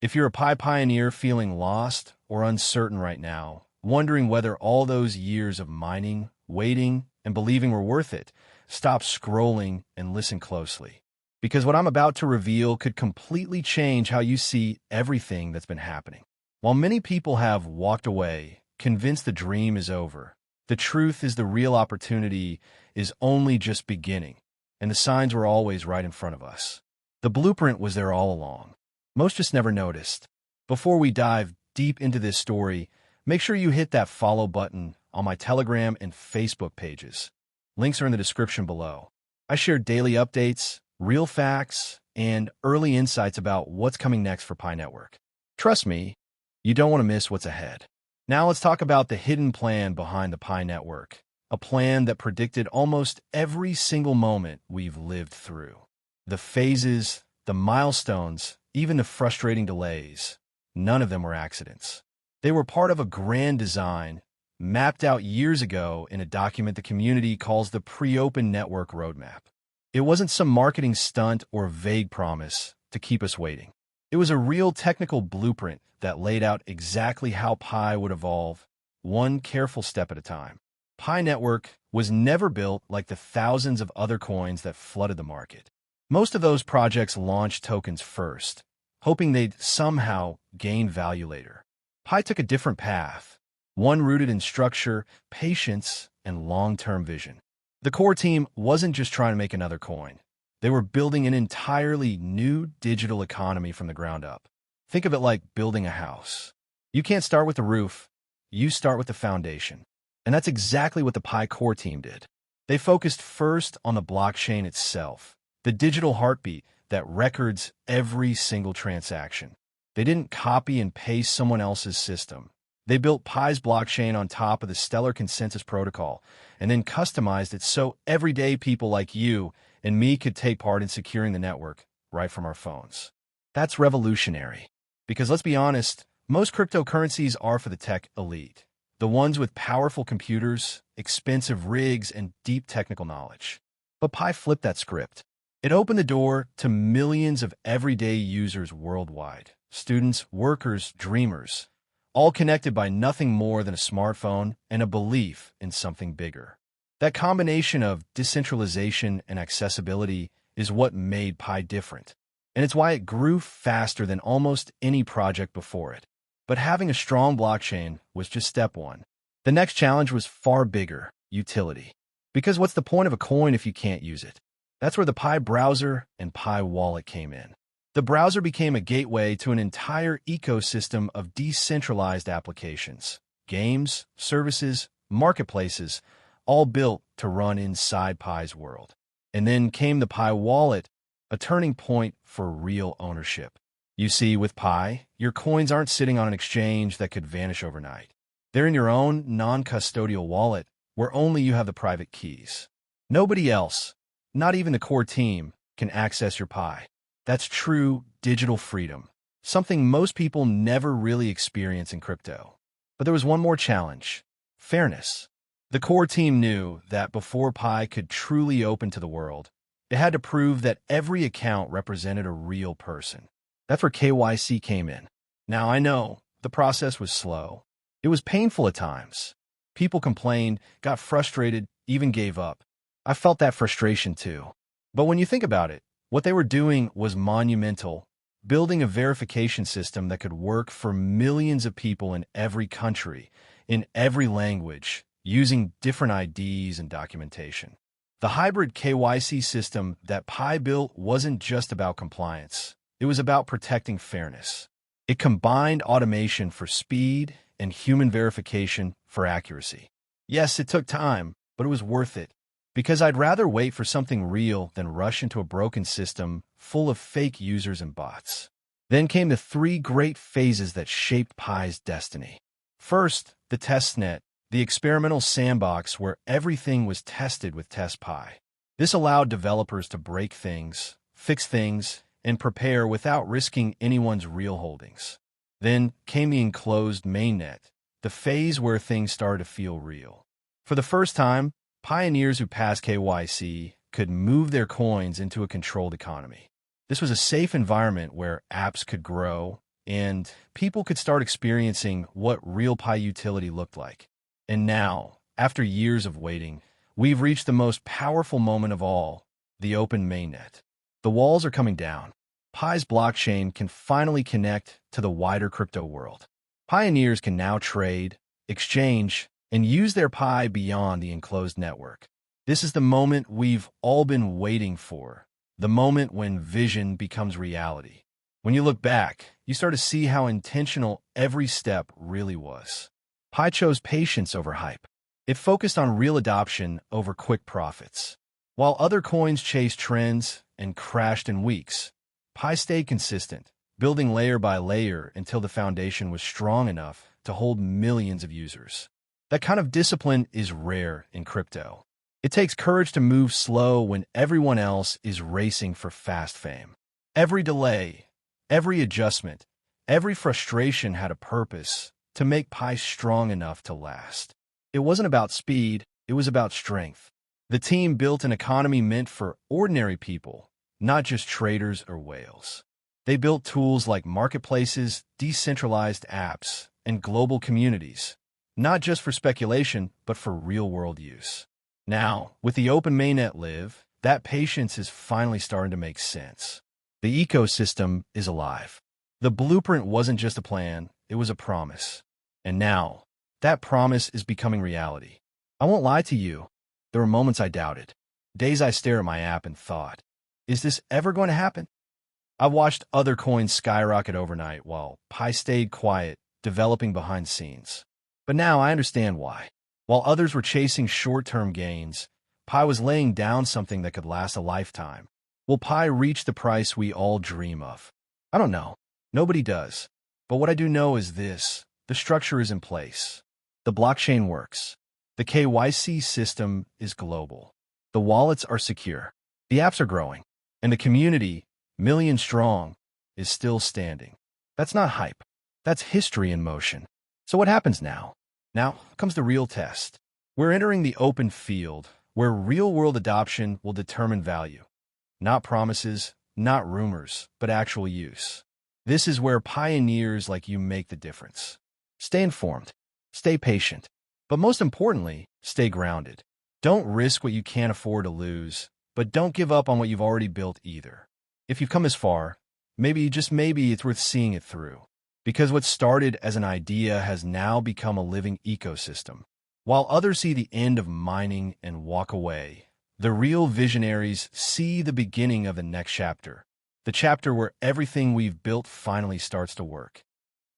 If you're a Pi pioneer feeling lost or uncertain right now, wondering whether all those years of mining, waiting, and believing were worth it, stop scrolling and listen closely. Because what I'm about to reveal could completely change how you see everything that's been happening. While many people have walked away, convinced the dream is over, the truth is the real opportunity is only just beginning, and the signs were always right in front of us. The blueprint was there all along. Most just never noticed. Before we dive deep into this story, make sure you hit that follow button on my Telegram and Facebook pages. Links are in the description below. I share daily updates, real facts, and early insights about what's coming next for Pi Network. Trust me, you don't want to miss what's ahead. Now let's talk about the hidden plan behind the Pi Network, a plan that predicted almost every single moment we've lived through. The phases, the milestones, even the frustrating delays, none of them were accidents. They were part of a grand design mapped out years ago in a document the community calls the Pre-Open Network Roadmap. It wasn't some marketing stunt or vague promise to keep us waiting. It was a real technical blueprint that laid out exactly how Pi would evolve, one careful step at a time. Pi Network was never built like the thousands of other coins that flooded the market. Most of those projects launched tokens first, hoping they'd somehow gain value later. Pi took a different path, one rooted in structure, patience, and long-term vision. The core team wasn't just trying to make another coin. They were building an entirely new digital economy from the ground up. Think of it like building a house. You can't start with the roof, you start with the foundation. And that's exactly what the Pi core team did. They focused first on the blockchain itself, the digital heartbeat that records every single transaction. They didn't copy and paste someone else's system. They built Pi's blockchain on top of the Stellar Consensus Protocol and then customized it so everyday people like you and me could take part in securing the network right from our phones. That's revolutionary. Because let's be honest, most cryptocurrencies are for the tech elite, the ones with powerful computers, expensive rigs, and deep technical knowledge. But Pi flipped that script. It opened the door to millions of everyday users worldwide, students, workers, dreamers, all connected by nothing more than a smartphone and a belief in something bigger. That combination of decentralization and accessibility is what made Pi different, and it's why it grew faster than almost any project before it. But having a strong blockchain was just step one. The next challenge was far bigger: utility. Because what's the point of a coin if you can't use it? That's where the Pi browser and Pi wallet came in. The browser became a gateway to an entire ecosystem of decentralized applications, games, services, marketplaces, all built to run inside Pi's world. And then came the Pi wallet, a turning point for real ownership. You see, with Pi, your coins aren't sitting on an exchange that could vanish overnight. They're in your own non-custodial wallet, where only you have the private keys. Nobody else, not even the core team, can access your Pi. That's true digital freedom, something most people never really experience in crypto. But there was one more challenge: fairness. The core team knew that before Pi could truly open to the world, it had to prove that every account represented a real person. That's where KYC came in. Now, I know the process was slow. It was painful at times. People complained, got frustrated, even gave up. I felt that frustration too. But when you think about it, what they were doing was monumental, building a verification system that could work for millions of people in every country, in every language, using different IDs and documentation. The hybrid KYC system that Pi built wasn't just about compliance. It was about protecting fairness. It combined automation for speed and human verification for accuracy. Yes, it took time, but it was worth it. Because I'd rather wait for something real than rush into a broken system full of fake users and bots. Then came the three great phases that shaped Pi's destiny. First, the testnet, the experimental sandbox where everything was tested with TestPi. This allowed developers to break things, fix things, and prepare without risking anyone's real holdings. Then came the enclosed mainnet, the phase where things started to feel real. For the first time, pioneers who passed KYC could move their coins into a controlled economy. This was a safe environment where apps could grow, and people could start experiencing what real Pi utility looked like. And now, after years of waiting, we've reached the most powerful moment of all, the Open Mainnet. The walls are coming down. Pi's blockchain can finally connect to the wider crypto world. Pioneers can now trade, exchange, and use their Pi beyond the enclosed network. This is the moment we've all been waiting for, the moment when vision becomes reality. When you look back, you start to see how intentional every step really was. Pi chose patience over hype. It focused on real adoption over quick profits. While other coins chased trends and crashed in weeks, Pi stayed consistent, building layer by layer until the foundation was strong enough to hold millions of users. That kind of discipline is rare in crypto. It takes courage to move slow when everyone else is racing for fast fame. Every delay, every adjustment, every frustration had a purpose to make Pi strong enough to last. It wasn't about speed, it was about strength. The team built an economy meant for ordinary people, not just traders or whales. They built tools like marketplaces, decentralized apps, and global communities, not just for speculation, but for real-world use. Now, with the Open Mainnet live, that patience is finally starting to make sense. The ecosystem is alive. The blueprint wasn't just a plan, it was a promise. And now, that promise is becoming reality. I won't lie to you, there were moments I doubted. Days I stare at my app and thought, is this ever going to happen? I've watched other coins skyrocket overnight while Pi stayed quiet, developing behind the scenes. But now I understand why. While others were chasing short-term gains, Pi was laying down something that could last a lifetime. Will Pi reach the price we all dream of? I don't know. Nobody does. But what I do know is this. The structure is in place. The blockchain works. The KYC system is global. The wallets are secure. The apps are growing. And the community, million strong, is still standing. That's not hype. That's history in motion. So what happens now? Now comes the real test. We're entering the open field, where real-world adoption will determine value. Not promises, not rumors, but actual use. This is where pioneers like you make the difference. Stay informed, stay patient, but most importantly, stay grounded. Don't risk what you can't afford to lose, but don't give up on what you've already built either. If you've come this far, maybe, just maybe, it's worth seeing it through. Because what started as an idea has now become a living ecosystem. While others see the end of mining and walk away, the real visionaries see the beginning of the next chapter. The chapter where everything we've built finally starts to work.